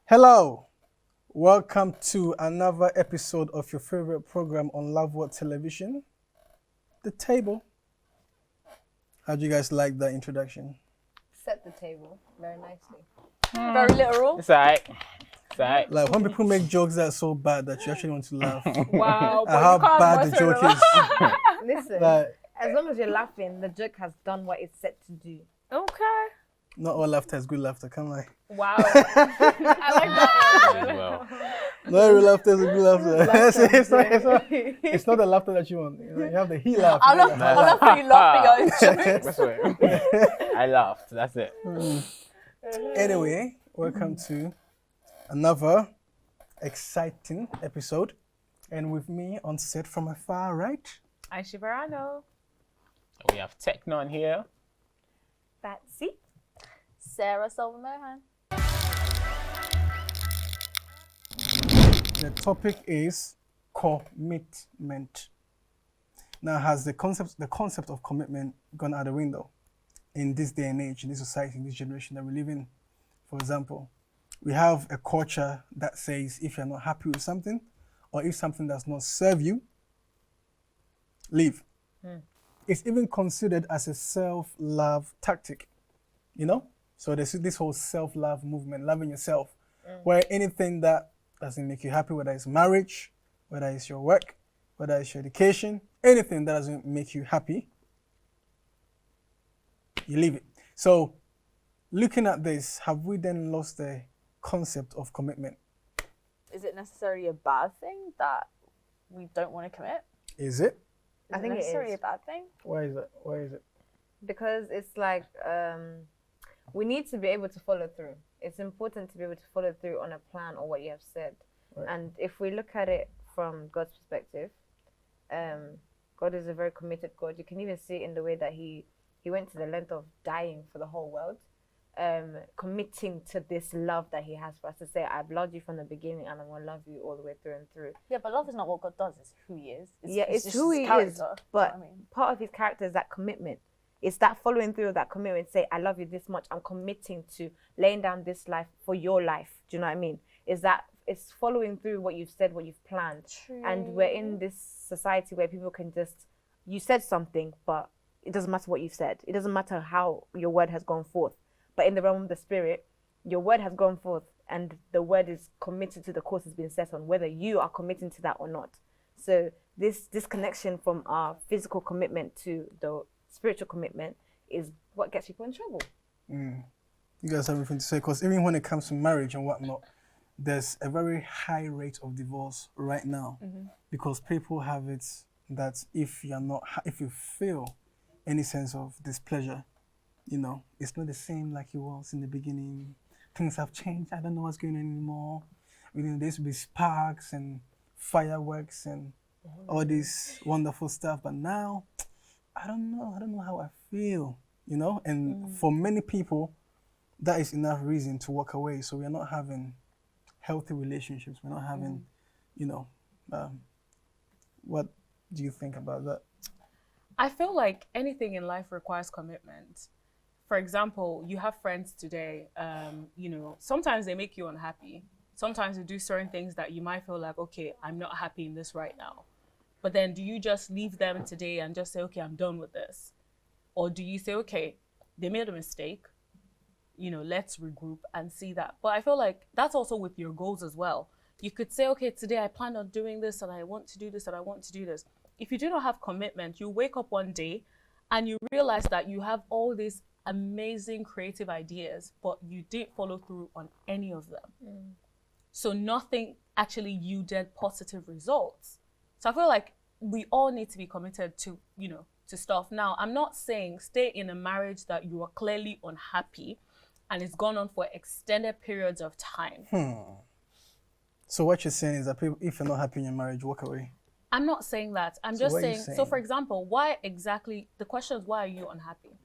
Hello, welcome to another episode of your favorite program on Love What Television, The Table. How do you guys like that introduction? Set the table very nicely. Very literal. It's alright. It's alright. Like when people make jokes that are so bad that you actually want to laugh. Wow, At how bad the joke is. Listen, Like, as long as you're laughing, the joke has done what it's set to do. Okay. not all laughter is good laughter, can't lie. Wow. I like that As one. well. Not every laughter is a good laughter. Laughter it's, it's not the laughter that you want. You have the he laugh. I love how you laughing at your jokes. That's right. I laughed. That's it. Anyway, welcome to another exciting episode. And with me on set from afar right, Aisha Verano. We have Technon here. Batsy. Sarah Silvermohan. the topic is commitment. Now, has the concept of commitment gone out the window in this day and age, in this society, in this generation that we live in? For example, we have a culture that says if you're not happy with something, or if something does not serve you, leave. It's even considered as a self-love tactic, you know? So there's this whole self-love movement, loving yourself, where anything that doesn't make you happy, whether it's marriage, whether it's your work, whether it's your education, anything that doesn't make you happy, you leave it. So looking at this, have we then lost the concept of commitment? Is it necessarily a bad thing that we don't want to commit? Is it? I think it necessarily is. a bad thing. Why is it? Why is it? Because it's like we need to be able to follow through. It's important to be able to follow through on a plan or what you have said. Right. And if we look at it from God's perspective, God is a very committed God. You can even see it in the way that he went to the length of dying for the whole world, committing to this love that he has for us, to say, I've loved you from the beginning and I'm going to love you all the way through and through. Yeah, but love is not what God does. It's who he is. It's just who his he is, character. but Do you know what I mean? part of his character is that commitment. It's that following through of that commitment. Say, I love you this much. I'm committing to laying down this life for your life. Do you know what I mean? It's following through what you've said, what you've planned. True. And we're in this society where people can just, you said something, but it doesn't matter what you've said. It doesn't matter how your word has gone forth. But in the realm of the spirit, your word has gone forth and the word is committed to the course it's been set on, whether you are committing to that or not. So this disconnection from our physical commitment to the spiritual commitment is what gets people in trouble. You guys have anything to say? Because even when it comes to marriage and whatnot, there's a very high rate of divorce right now because people have it that if you feel any sense of displeasure, you know, it's not the same like it was in the beginning. Things have changed. I don't know what's going on anymore. You know, there used to be sparks and fireworks and all this wonderful stuff, but now I don't know how I feel, you know? And for many people, that is enough reason to walk away. So we're not having healthy relationships. We're not having, you know, what do you think about that? I feel like anything in life requires commitment. For example, you have friends today, you know, sometimes they make you unhappy. Sometimes they do certain things that you might feel like, okay, I'm not happy in this right now. But then do you just leave them today and just say, okay, I'm done with this? Or do you say, okay, they made a mistake, you know, let's regroup and see that. But I feel like that's also with your goals as well. You could say, okay, today I plan on doing this and I want to do this and I want to do this. If you do not have commitment, you wake up one day and you realize that you have all these amazing creative ideas, but you didn't follow through on any of them. So nothing actually yielded positive results. So I feel like we all need to be committed to, you know, to stuff. Now, I'm not saying stay in a marriage that you are clearly unhappy and it's gone on for extended periods of time. So what you're saying is that people, if you're not happy in your marriage, walk away. I'm not saying that. I'm So just what are you saying, so saying? for example, why exactly, the question is, why are you unhappy?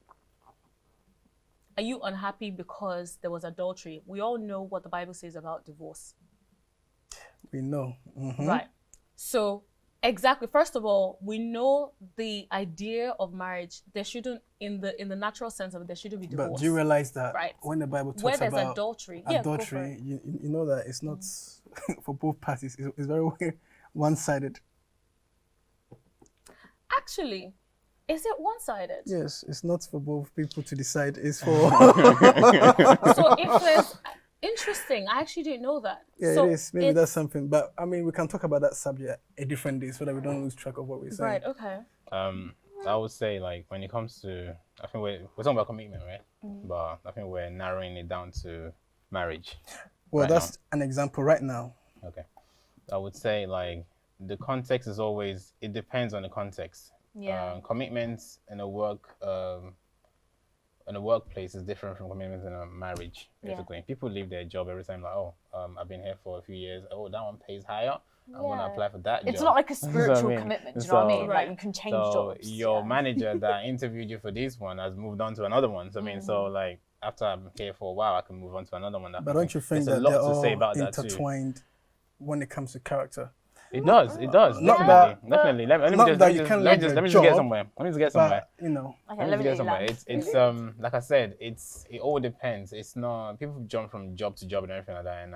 Are you unhappy because there was adultery? We all know what the Bible says about divorce. We know. Right. So Exactly. First of all, we know the idea of marriage. There shouldn't, in the natural sense of it, there shouldn't be divorce. But do you realize that Right. when the Bible Where talks there's about adultery, adultery, you know that it's not for both parties. It's very one-sided. Actually, is it one-sided? Yes, it's not for both people to decide. It's for So if there's interesting, I actually didn't know that. yeah, So it is. Maybe that's something. But I mean, we can talk about that subject a different day so that we don't lose track of what we're saying. right. Okay. I would say like when it comes to, I think we're talking about commitment, right? But I think we're narrowing it down to marriage. Well, right that's an example right now. Okay. I would say like the context is always, it depends on the context. Yeah. Commitments in a workplace is different from commitments in a marriage, basically. People leave their job every time like, oh, I've been here for a few years. Oh, that one pays higher. I'm gonna apply for that It's job. not like a You know spiritual what I mean? commitment. Do you know what I mean? Right. Like you can change jobs. Your yeah. manager that interviewed you for this one has moved on to another one. So I mean, so like after I'm here for a while, I can move on to another one. But don't you think there's that a they're lot to say all about that too? intertwined when it comes to character? It does. Not Definitely. Let me not just that let me you just can let leave me your just get job, somewhere. Let me just get somewhere. But you know, Okay, Let me just get let somewhere. you It's like I said, it all depends. It's not, people jump from job to job and everything like that, and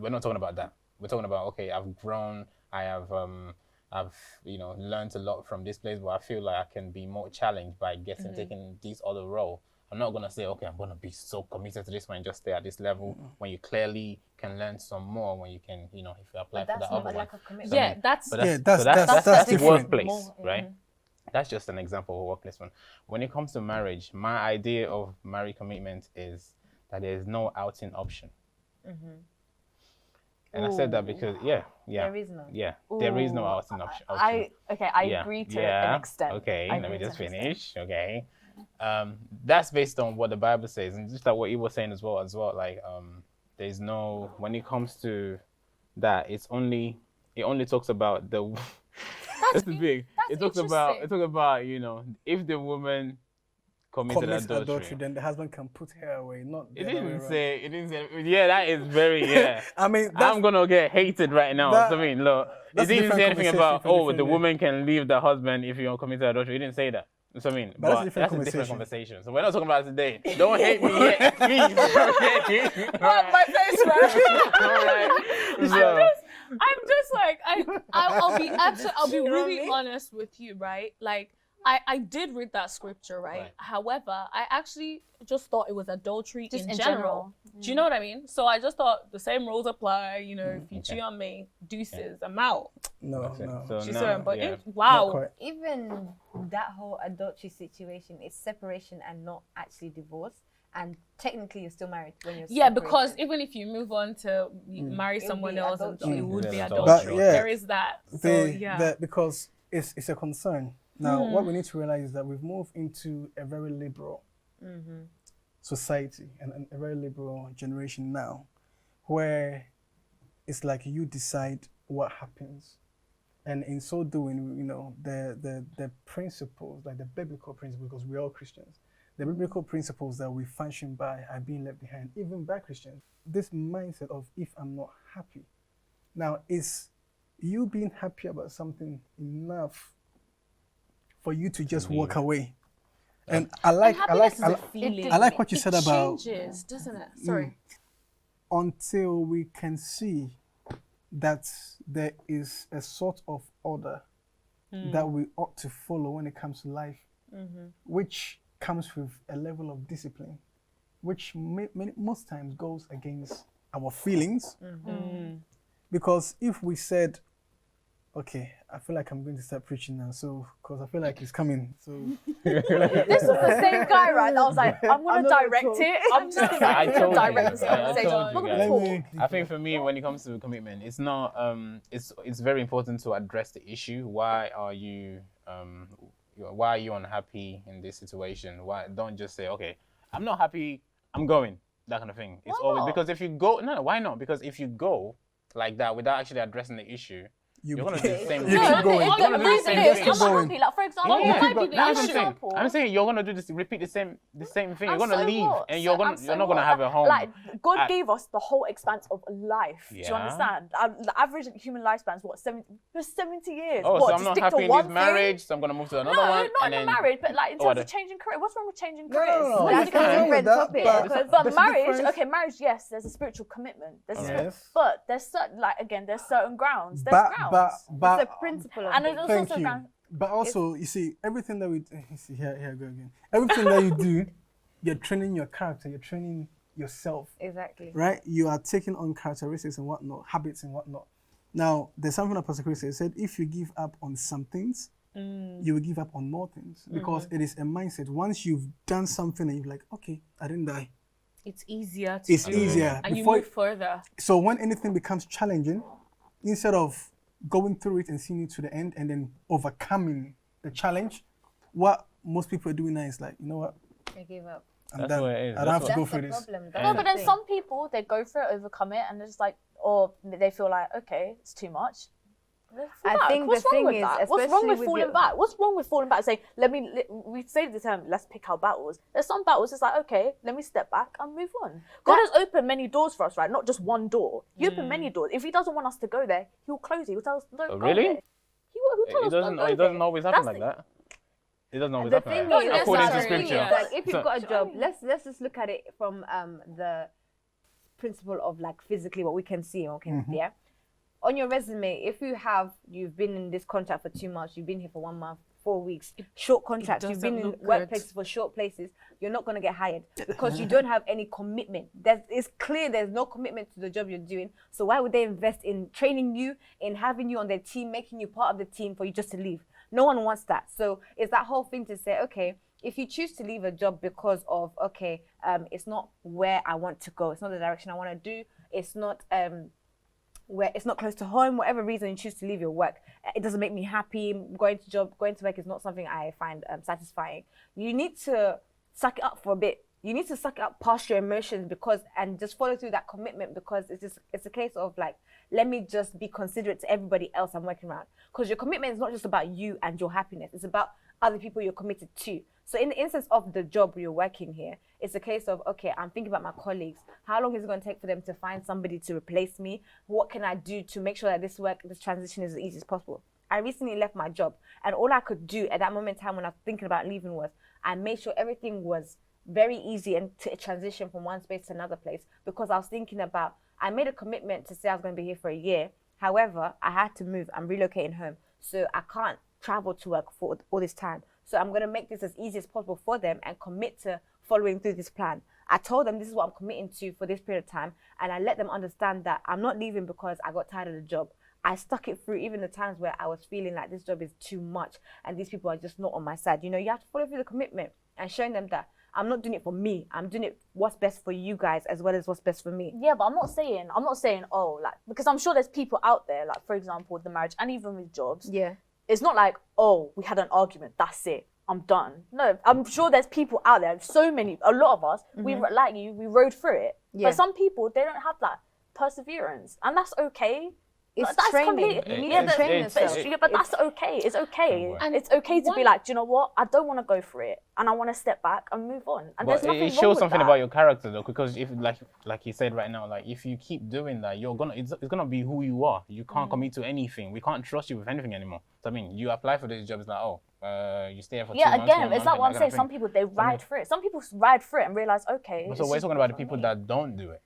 we're not talking about that. We're talking about, okay, I've grown, I've learned a lot from this place, but I feel like I can be more challenged by taking this other role. I'm not gonna say, okay, I'm gonna be so committed to this one and just stay at this level when you clearly can learn some more when you can, if you apply for that other one. Like a commitment. Yeah, that's that's That's different. workplace, More, right? That's just an example of a workplace one. When it comes to marriage, my idea of marriage commitment is that there is no outing option. And I said that because There is none. there is no outing option. I agree to an extent. Okay, I let me agree just to an finish. Okay, that's based on what the Bible says, and just like what you were saying as well. Like, there's no, when it comes to that, it only talks about the. That's the thing. It talks about if the woman committed Commits adultery. adultery, then the husband can put her away. Not It the other way didn't around. say. It didn't say. Yeah, that is very. I mean, I'm gonna get hated right now. that- So, I mean, look, it that's a didn't different say anything conversation about for a the different day. woman can leave the husband if you commit adultery. It didn't say that. So, I mean, But that's a different that's a different conversation. conversation. So we're not talking about it today. Don't hate me yet, please. My face, right? All right. So, I'm just like I'll be really honest with you, right? Like I did read that scripture, right? However, I actually just thought it was adultery Just in general. Do you know what I mean? So I just thought the same rules apply. If you cheat on me, deuces, I'm out. No, that's it. no. So She's now, saying, but yeah. Not wow. quite. Even that whole adultery situation is separation and not actually divorce. And technically, you're still married when you're Yeah, because separated. even if you move on to marry It would someone be else, adultery. it would be Yeah, adultery. but yeah, There is that. So yeah. because it's a concern. Now, what we need to realize is that we've moved into a very liberal society and a very liberal generation now, where it's like you decide what happens, and in so doing, the principles, like the biblical principles, because we're all Christians, the biblical principles that we function by are being left behind, even by Christians. This mindset of if I'm not happy, now is you being happy about something enough for you to just walk away. And I like what you said about changes, doesn't it? Sorry. until we can see that there is a sort of order that we ought to follow when it comes to life, which comes with a level of discipline, which most times goes against our feelings. Because if we said, okay, I feel like I'm going to start preaching now, so because I feel like it's coming. So This was the same guy, right? That was like, I'm gonna direct it. I'm just gonna I told you. direct this I conversation. told I'm you not guys. gonna talk. I think for me, when it comes to commitment, it's not. It's very important to address the issue. Why are you unhappy in this situation? Why don't just say, okay, I'm not happy, I'm going, that kind of thing. It's Why always not? because if you go, no, why not? Because if you go like that without actually addressing the issue, you You're gonna do the same you thing. keep going. You're gonna do the reason same is, thing. Keep I'm going. unhappy. Like, for example, Yeah, you might be the that's what I'm saying. example. I'm saying you're gonna do this, repeat the same thing. You're And gonna so leave, what? and So- you're and so not gonna what? have a home. Like, God at- gave us the whole expanse of life. Do you Yeah. understand? The average human lifespan is what, 70 years. Oh, what, so I'm to not stick happy to in one this thing? marriage, so I'm gonna move to another No, one. not and in then, marriage, but like in Oh, terms I of changing career. What's wrong with changing No, careers? no, no. That's There's nothing wrong with different that, topic, but- because- But there's a marriage, difference. okay, marriage, yes, there's a spiritual commitment. There's a spirit, Yes. but there's certain, like again, there's certain grounds. There's grounds. But It's a principle of And it. there's thank also you. grounds. But also, you see, everything that we you see here I go again. Everything that you do, you're training your character. You're training yourself, Exactly. right? You are taking on characteristics and whatnot, habits and whatnot. Now, there's something that Pastor Chris said: if you give up on some things, you will give up on more things because it is a mindset. Once you've done something and you're like, okay, I didn't die. It's easier to It's do, easier. and you Before- move further. So when anything becomes challenging, instead of going through it and seeing it to the end and then overcoming the challenge, what most people are doing now is like, you know what? I give up. I'm That's done. what it is. I don't have That's to go That's through the this. problem. No, but then some people, they go for it, overcome it, and they're just like, or they feel like, okay, it's too much. They fall I back. think What's the wrong thing with is, that? What's wrong especially with with falling your- back? What's wrong with falling back and saying, we say the term, let's pick our battles. There's some battles, it's like, okay, let me step back and move on. God has opened many doors for us, right? Not just one door. He opened many doors. If he doesn't want us to go there, he'll close it. He'll tell us, don't Oh, go really? there. Who told It us doesn't. don't go It doesn't there? always happen That's like that. It doesn't always The happen thing like is, that. According to necessarily, scripture. yeah. like if you've got a So- job, let's just look at it from the principle of like physically what we can see. Okay, yeah. On your resume, if you've been in this contract for 2 months, you've been here for 1 month, 4 weeks, short contracts, you've been doesn't in look good. workplaces for short places, you're not going to get hired because you don't have any commitment. It's clear there's no commitment to the job you're doing. So why would they invest in training you, in having you on their team, making you part of the team for you just to leave? No one wants that. So it's that whole thing to say, okay, if you choose to leave a job because of, okay, it's not where I want to go, it's not the direction I want to do, it's not where it's not close to home, whatever reason you choose to leave your work, it doesn't make me happy. Going to work is not something I find satisfying. You need to suck it up for a bit. You need to suck it up past your emotions and just follow through that commitment, because it's a case of like, let me just be considerate to everybody else I'm working around. Because your commitment is not just about you and your happiness, it's about other people you're committed to. So in the instance of the job you're working here, it's a case of, okay, I'm thinking about my colleagues. How long is it going to take for them to find somebody to replace me? What can I do to make sure that this transition is as easy as possible? I recently left my job, and all I could do at that moment in time when I was thinking about leaving was I made sure everything was very easy and to transition from one space to another place, because I was thinking about, I made a commitment to say I was going to be here for a year. However, I had to move. I'm relocating home. So I can't travel to work for all this time. So I'm going to make this as easy as possible for them and commit to following through this plan. I told them this is what I'm committing to for this period of time, and I let them understand that I'm not leaving because I got tired of the job. I stuck it through even the times where I was feeling like this job is too much and these people are just not on my side. You know, you have to follow through the commitment and showing them that I'm not doing it for me. I'm doing it what's best for you guys as well as what's best for me. Yeah, but I'm not saying, oh, like, because I'm sure there's people out there, like, for example, with the marriage and even with jobs. Yeah. It's not like, oh, we had an argument, that's it, I'm done. No, I'm sure there's people out there, a lot of us, we rode through it. Yeah. But some people, they don't have that perseverance, and that's okay. It's That's training. completely- You need yeah, to but- train it's- yourself. Yeah, but that's okay. It's okay. And It's okay to be one- like, do you know what? I don't want to go for it, and I want to step back and move on. And there's But nothing it wrong shows with something that. about your character though, because if like you said right now, like if you keep doing that, it's gonna be who you are. You can't commit to anything. We can't trust you with anything anymore. So I mean, you apply for this job, it's like, oh, you stay here for 2 Yeah, months. again, 1 it's month, like and what I'm that saying. kind Some of people, they ride through it. Some people ride through it and realize, okay. thing. it's So we're just talking not about the for people me. that don't do it.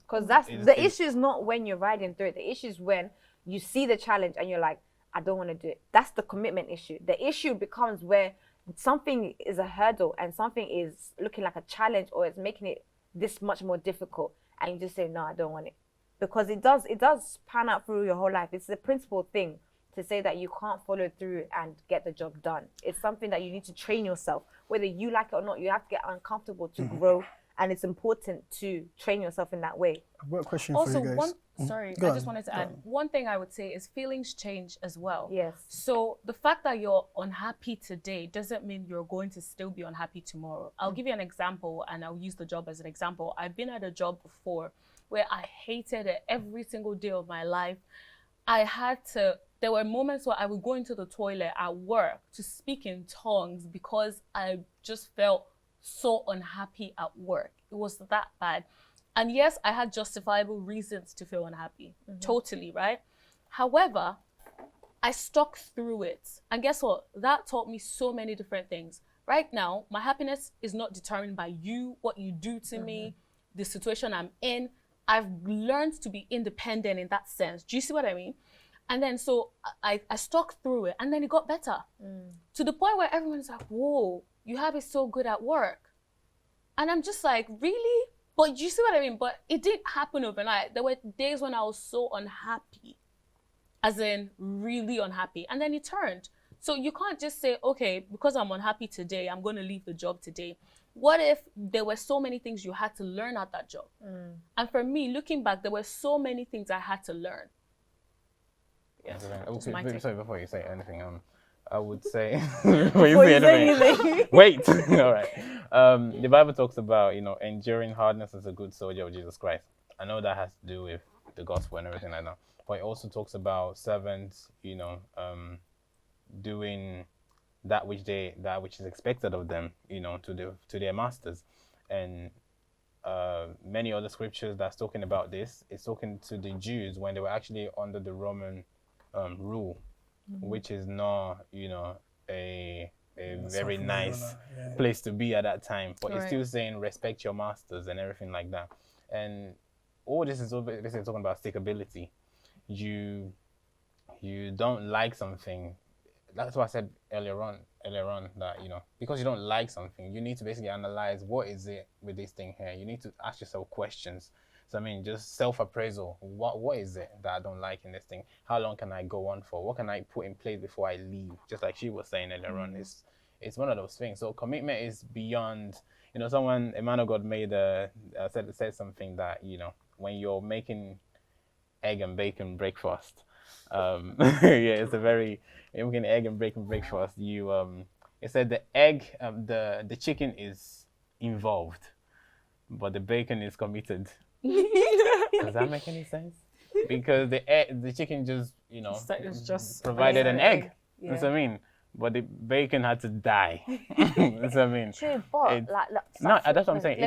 Because that's It's- the it's- issue is not when you're riding through it. The issue is when you see the challenge and you're like, I don't want to do it. That's the commitment issue. The issue becomes where something is a hurdle and something is looking like a challenge or it's making it this much more difficult, and you just say, no, I don't want it. Because it does pan out through your whole life. It's a principal thing to say that you can't follow through and get the job done. It's something that you need to train yourself. Whether you like it or not, you have to get uncomfortable to grow, and it's important to train yourself in that way. I've got a question Also, for you guys. sorry, Go I on, just wanted to go add on. one thing I would say is feelings change as well. Yes. So the fact that you're unhappy today doesn't mean you're going to still be unhappy tomorrow. I'll give you an example, and I'll use the job as an example. I've been at a job before where I hated it every single day of my life. there were moments where I would go into the toilet at work to speak in tongues because I just felt so unhappy at work. It was that bad. And yes, I had justifiable reasons to feel unhappy. Totally, right? However, I stuck through it. And guess what? That taught me so many different things. Right now, my happiness is not determined by you, what you do to me, the situation I'm in. I've learned to be independent in that sense. Do you see what I mean? And then so I stuck through it, and then it got better to the point where everyone's like, whoa, you have it so good at work. And I'm just like, really? But you see what I mean? But it didn't happen overnight. There were days when I was so unhappy, as in really unhappy. And then it turned. So you can't just say, okay, because I'm unhappy today, I'm going to leave the job today. What if there were so many things you had to learn at that job? And for me, looking back, there were so many things I had to learn. Yes. my take. Sorry, before you say anything, I would say before you say anything. Wait. All right. The Bible talks about, enduring hardness as a good soldier of Jesus Christ. I know that has to do with the gospel and everything like that. But it also talks about servants, doing that which is expected of them, to their masters. And many other scriptures that's talking about this is talking to the Jews when they were actually under the Roman rule, which is not, a very nice place to be at that time. But it's still saying respect your masters and everything like that. And all this is basically talking about stickability. You don't like something. That's what I said earlier on that, because you don't like something, you need to basically analyze what is it with this thing here. You need to ask yourself questions. So, just self-appraisal. What is it that I don't like in this thing? How long can I go on for? What can I put in place before I leave? Just like she was saying earlier on, it's one of those things. So commitment is beyond, a man of God said something that, when you're making egg and bacon breakfast, it's you're making egg and bacon breakfast. It said the egg, the chicken is involved, but the bacon is committed. Does that make any sense? Because the chicken just provided an egg. Yeah. That's what I mean. But the bacon had to die. That's what I mean. True, but that's what I'm saying.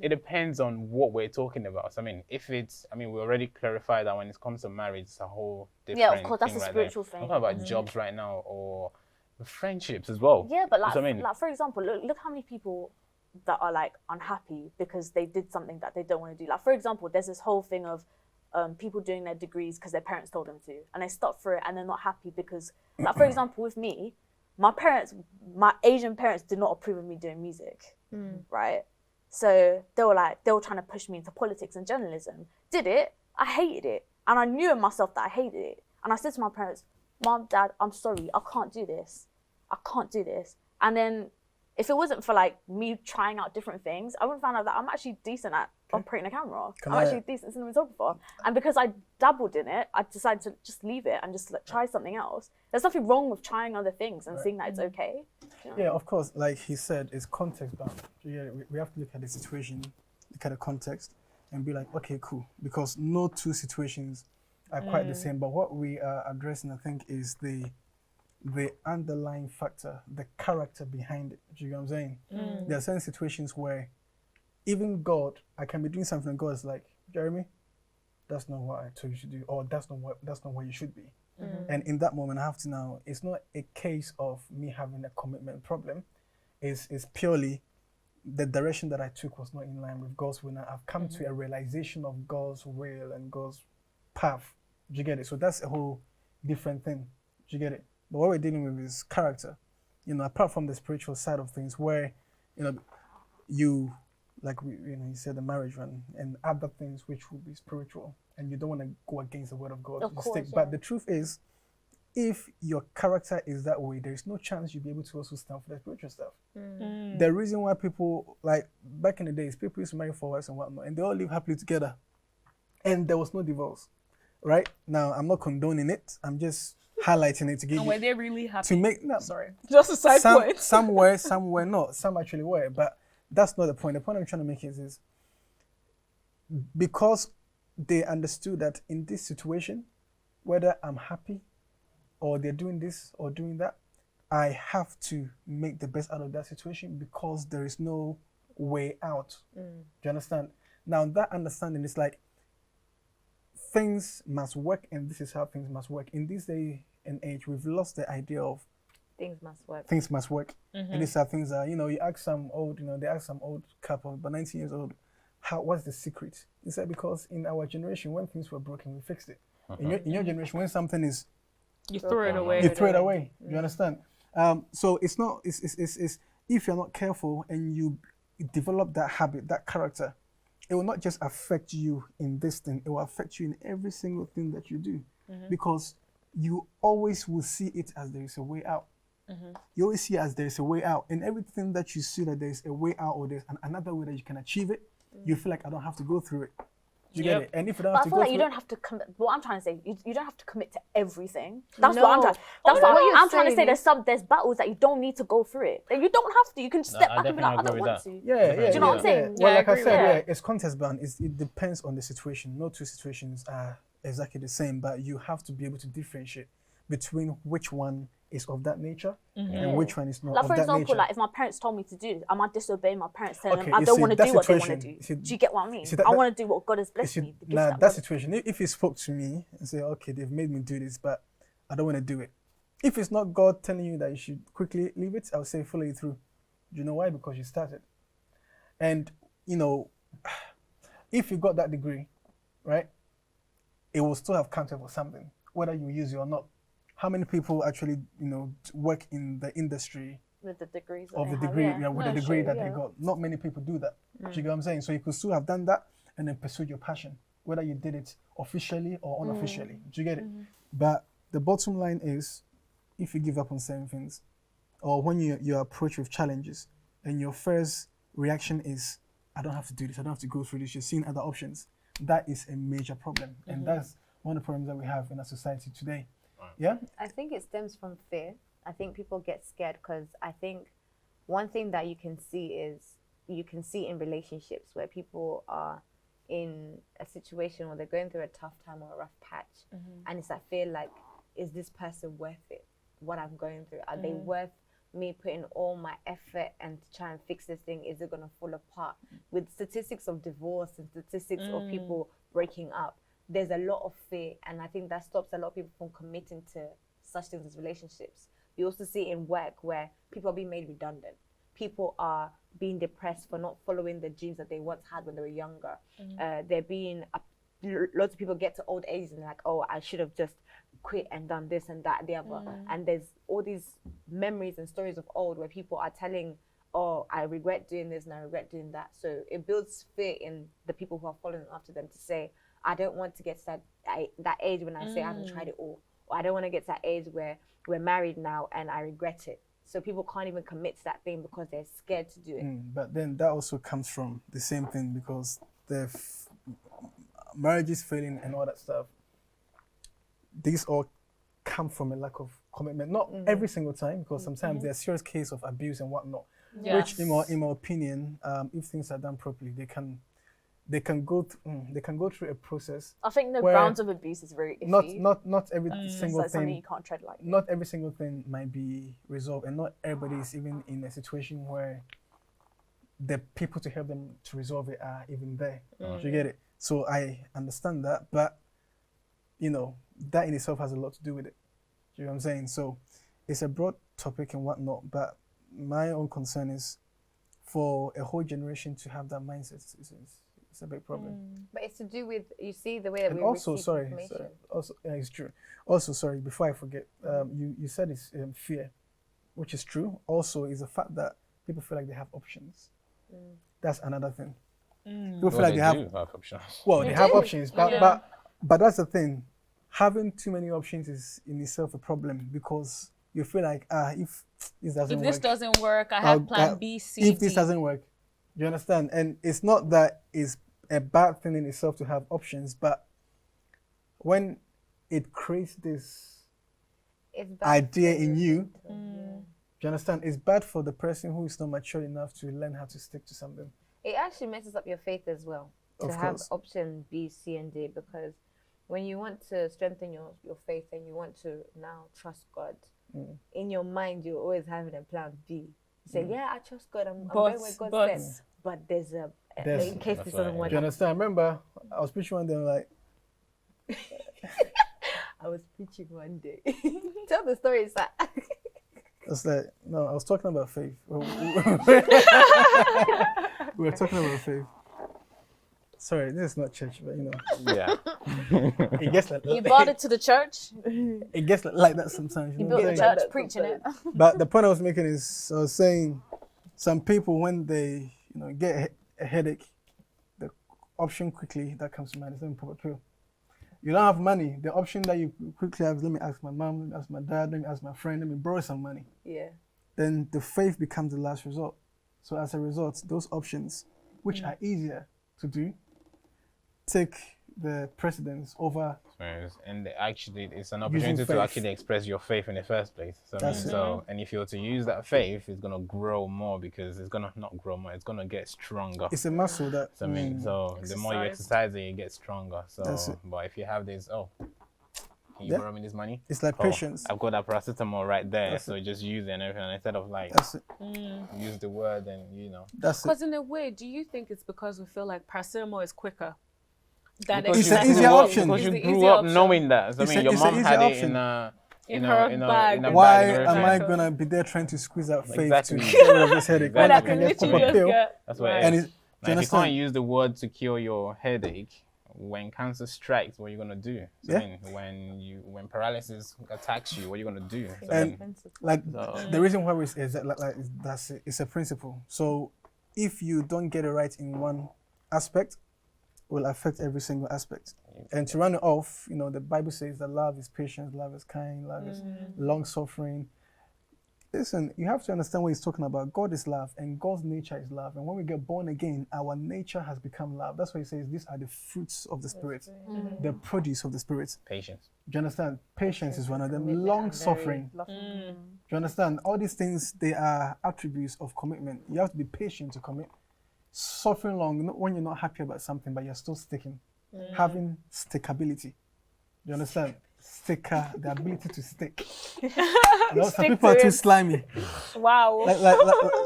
It depends on what we're talking about. So, if it's, we already clarified that when it comes to marriage, it's a whole different thing. Yeah, of course, that's a spiritual thing. I'm talking about jobs right now or friendships as well. Yeah, but for example, look how many people that are unhappy because they did something that they don't want to do. For example, there's this whole thing of people doing their degrees because their parents told them to, and they stop for it and they're not happy because, for example, with me, my Asian parents did not approve of me doing music, right? So they were trying to push me into politics and journalism. Did it? I hated it, and I knew in myself that I hated it. And I said to my parents, "Mom, Dad, I'm sorry, I can't do this. I can't do this." And then, if it wasn't for me trying out different things, I wouldn't find out that I'm actually decent at operating a camera. I'm actually a decent cinematographer. And because I dabbled in it, I decided to just leave it and just try something else. There's nothing wrong with trying other things and seeing that it's okay. Yeah, of course. Like he said, it's context bound. We have to look at the situation, look at the context, and be like, okay, cool. Because no two situations are quite the same. But what we are addressing, I think, is the underlying factor, the character behind it. Do you know what I'm saying? There are certain situations where even God, I can be doing something and God is like, Jeremy, that's not what I told you to do, or that's not what you should be. And in that moment, I have to now, it's not a case of me having a commitment problem. It's purely the direction that I took was not in line with God's will. Now I've come to a realization of God's will and God's path. Do you get it? So that's a whole different thing. Do you get it? But what we're dealing with is character. Apart from the spiritual side of things, where you said the marriage one and other things which will be spiritual, and you don't want to go against the word of God. But the truth is, if your character is that way, there is no chance you'll be able to also stand for the spiritual stuff. The reason why people, back in the days, people used to marry for wives and whatnot, and they all live happily together, and there was no divorce. Right now, I'm not condoning it. I'm just highlighting it to give and you. were they really happy? To make sorry, just a side point. Some were not. Some actually were, but that's not the point. The point I'm trying to make is because they understood that in this situation, whether I'm happy or they're doing this or doing that, I have to make the best out of that situation because there is no way out. Do you understand? Now that understanding is like things must work and this is how things must work. In this day and age, we've lost the idea of Things must work. things must work. And these are things that, you ask some old, they ask some old couple, but 19 years old, what's the secret? They said because in our generation, when things were broken, we fixed it. In your generation, when something is, You throw it away. you throw it away. You understand? So it's not, it's if you're not careful and you develop that habit, that character, it will not just affect you in this thing, it will affect you in every single thing that you do. Because you always will see it as there is a way out. You always see it as there is a way out. In everything that you see that there is a way out or there's another way that you can achieve it, you feel like I don't have to go through it. You get it? And if you don't But have I to feel go like through you it, don't have to commit. What I'm trying to say, you don't have to commit to everything. That's No. what I'm trying. That's what what you're I'm trying to say. saying There's battles that you don't need to go through it. That you don't have to. You can step I back and be like, I definitely don't agree with want that. to. yeah. Do you know what I'm saying? Well, Yeah, like I I agree said, with yeah, it's contest bound. It depends on the situation. No two situations are exactly the same, but you have to be able to differentiate between which one is of that nature and which one is not Like of for that example, nature. like if my parents told me to do this, am I disobeying my parents telling Okay, them I you don't see, want to that do what they want to situation- do? you see- Do you get what I mean? see, that- I that- want to do what God has You blessed see, me. the gifts now that that God- situation, if you spoke to me and say, okay, they've made me do this, but I don't want to do it. If it's not God telling you that you should quickly leave it, I would say follow it through. Do you know why? Because you started. And, if you got that degree, right, it will still have counted for something, whether you use it or not. How many people actually, work in the industry with the degrees that of they the have, degree, yeah. with No, the degree sure, that yeah. they got? Not many people do that. Do you get what I'm saying? So you could still have done that and then pursued your passion, whether you did it officially or unofficially. Do you get it? But the bottom line is, if you give up on certain things, or when you're approached with challenges, and your first reaction is, I don't have to do this, I don't have to go through this, you're seeing other options, that is a major problem. And that's one of the problems that we have in our society today. Yeah? I think it stems from fear. I think people get scared because I think one thing that you can see in relationships where people are in a situation where they're going through a tough time or a rough patch, and it's I feel like, is this person worth it? What I'm going through, are they worth me putting all my effort and to try and fix this thing? Is it gonna fall apart? With statistics of divorce and statistics of people breaking up, there's a lot of fear, and I think that stops a lot of people from committing to such things as relationships. You also see it in work where people are being made redundant. People are being depressed for not following the dreams that they once had when they were younger. They're being, lots of people get to old ages and they're like, oh, I should have just quit and done this and that and the other. And there's all these memories and stories of old where people are telling, oh, I regret doing this and I regret doing that. So it builds fear in the people who are following after them to say, I don't want to get to that age when I say I haven't tried it all. Or I don't want to get to that age where we're married now and I regret it. So people can't even commit to that thing because they're scared to do it. But then that also comes from the same thing, because the marriages failing and all that stuff, these all come from a lack of commitment. Not every single time, because sometimes there's serious case of abuse and whatnot. Yes. Which, in my opinion, if things are done properly, they can go through a process. I think the where grounds of abuse is very iffy. Not every single so it's something thing. you can't tread lightly. Not every single thing might be resolved, and not everybody is even in a situation where the people to help them to resolve it are even there. Do you get it? So I understand that, but that in itself has a lot to do with it. Do you know what I'm saying? So it's a broad topic and whatnot, but my own concern is for a whole generation to have that mindset. It's a big problem. But it's to do with, you see, the way that And we also, receive sorry, information. also, yeah, it's true. Also, sorry, before I forget, you said it's fear, which is true. Also, is the fact that people feel like they have options. That's another thing. People feel like they have options. Well, they have options, but that's the thing. Having too many options is in itself a problem, because you feel like, if this doesn't If work, this doesn't work, I have plan B, C, if this D. doesn't work, you understand? And it's not that it's a bad thing in itself to have options, but when it creates this It's bad idea for in the you, mental, do you understand? It's bad for the person who is not mature enough to learn how to stick to something. It actually messes up your faith as well, to Of have course. option B, C, and D, because when you want to strengthen your faith and you want to now trust God, in your mind you're always having a plan B. You say, yeah, I trust God. I'm going where God says. But there's in case this doesn't work. Do you understand? Remember, I was preaching one day, like, I was preaching one day. Tell the story, sir. it's like, no, I was talking about faith. We were talking about faith. Sorry, this is not church, but you know. Yeah. It gets like You brought it to the church. It gets like that sometimes. You know built what the I'm saying? church preaching it. But the point I was making is, I was saying, some people when they get a headache, the option quickly that comes to mind is let me pop a pill. You don't have money. The option that you quickly have is let me ask my mom, let me ask my dad, let me ask my friend, let me borrow some money. Yeah. Then the faith becomes the last resort. So as a result, those options, which are easier to do, take the precedence over. And actually, it's an opportunity to actually express your faith in the first place. So, and if you're to use that faith, it's gonna grow more because it's gonna not grow more. It's gonna get stronger. It's a muscle that. So, the more you exercise it, you get stronger. So, but if you have this, can you borrow me this money? It's like patience. I've got that paracetamol right there, so just use it and everything. And instead of like use the word and That's it. Because in a way, do you think it's because we feel like paracetamol is quicker? Than It's an easier option. Because you It's the grew easier up option. knowing that. So, I mean, your it's an mom easier had it option. In her bag. Why bag and am I everything. gonna be there trying to squeeze out faith Exactly. to get rid of this headache? When When I I can just pop a pill. That's what And it is. do you Like, if you understand? can't use the word to cure your headache, when cancer strikes, what are you gonna do? So, I mean, when paralysis attacks you, what are you gonna do? So, And like So- the reason why it's a principle. So if you don't get it right in one aspect, it will affect every single aspect. And to run it off, the Bible says that love is patient, love is kind, love is long suffering. Listen, you have to understand what he's talking about. God is love, and God's nature is love. And when we get born again, our nature has become love. That's why he says these are the fruits of the Spirit, the produce of the Spirit. patience. Do you understand? Patience is one of them. Long suffering. Do you understand? All these things, they are attributes of commitment. You have to be patient to commit. Suffering long, not when you're not happy about something, but you're still sticking. Having stickability. You understand? Sticker, the ability to stick. Some people are too slimy. Wow.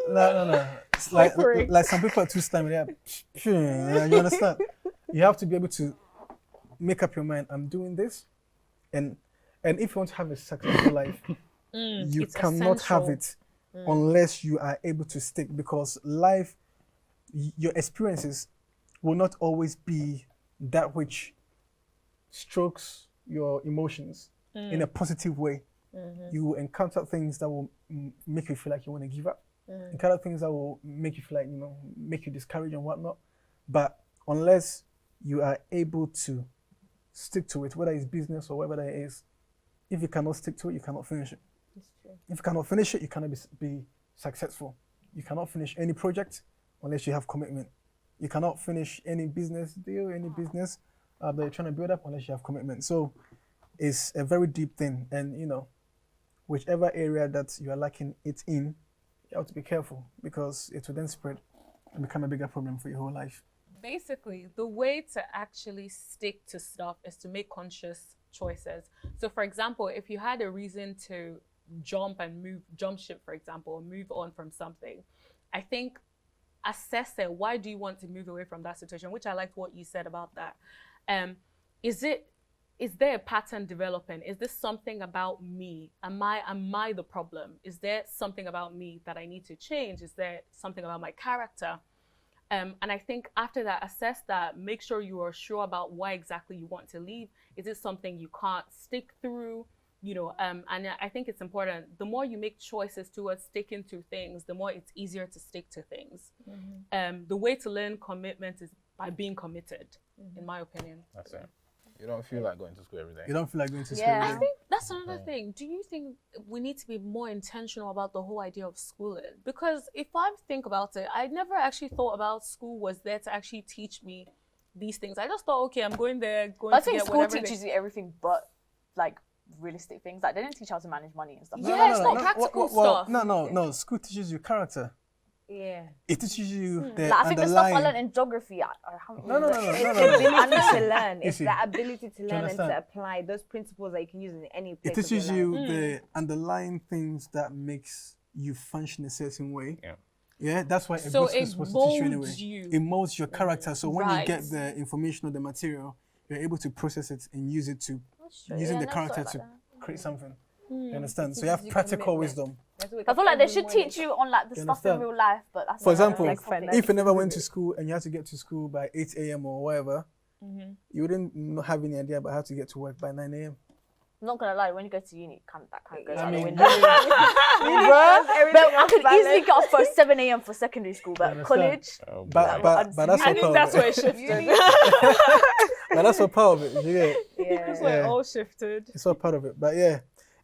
No. It's like some people are too slimy. You understand? You have to be able to make up your mind. I'm doing this, and if you want to have a successful life, you cannot have it unless you are able to stick, because life, your experiences will not always be that which strokes your emotions in a positive way. You will encounter things that will make you feel like you want to give up. Encounter things that will make you feel like, make you discouraged and whatnot. But unless you are able to stick to it, whether it's business or whatever that is, if you cannot stick to it, you cannot finish it. If you cannot finish it, you cannot be successful. You cannot finish any project unless you have commitment. You cannot finish any business deal, any business that you're trying to build up unless you have commitment. So it's a very deep thing. And, whichever area that you are lacking it in, you have to be careful, because it will then spread and become a bigger problem for your whole life. Basically, the way to actually stick to stuff is to make conscious choices. So, for example, if you had a reason to jump ship, for example, or move on from something, I think assessing why do you want to move away from that situation, which I liked what you said about that. Is there a pattern developing? Is this something about me? Am I the problem? Is there something about me that I need to change? Is there something about my character? And I think after that, assess that, make sure you are sure about why exactly you want to leave. Is it something you can't stick through? And I think it's important. The more you make choices towards sticking to things, the more it's easier to stick to things. The way to learn commitment is by being committed, in my opinion. That's it. You don't feel like going to school every day. You don't feel like going to school every I day. think that's another thing. Do you think we need to be more intentional about the whole idea of schooling? Because if I think about it, I never actually thought about school was there to actually teach me these things. I just thought, okay, I'm going there, I think school teaches you everything but like realistic things. Like they didn't teach how to manage money and stuff. Yeah, it's not practical stuff. No. School teaches you character. Yeah. It teaches you the Like, I think the stuff I underlying. learned in geography, I haven't No, no, really no, learned. no, It's no, the no. ability to learn. You It's see, the ability to you learn and understand? to apply those principles that you can use in any place. It teaches of your life. you the underlying things that makes you function a certain way. Yeah. Yeah, that's why a So book it is supposed to teach you anyway. molds you. It molds your character. So when you Right. get the information or the material, you're able to process it and use it to That's true. using Yeah, the I never thought character about to that. create something. You understand? So you have teaches you practical commitment. wisdom. That's what we I feel like they should every morning- teach you on like the You stuff in understand? real life, but that's For not example, like something. if you never went to school and you had to get to school by 8 a.m. or whatever, you wouldn't have any idea about how to get to work by 9 a.m. I'm not gonna lie, when you go to uni, that kind of goes I out mean, the window. Everything But I else could valid. easily get up for 7 a.m. for secondary school, but understand? college, Oh, But boy. but that's I all think part that's of where it. it shifted. But that's all part of it. You get it? Yeah. That's where it Yeah. all shifted. It's all part of it. But yeah.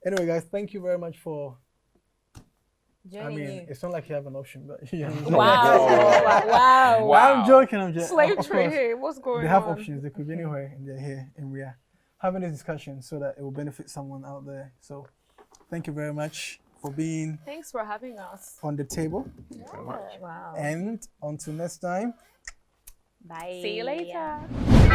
Anyway, guys, thank you very much for. I Joining mean, you. it's not like you have an option, but yeah. Wow. Wow. I'm joking. I'm just Slave of trade course, here. What's going on? they have options. They could be anywhere, and they're here, and we are having this discussion so that it will benefit someone out there. So, thank you very much for being Thanks for having us. on the table, Wow. and until next time. Bye. See you later.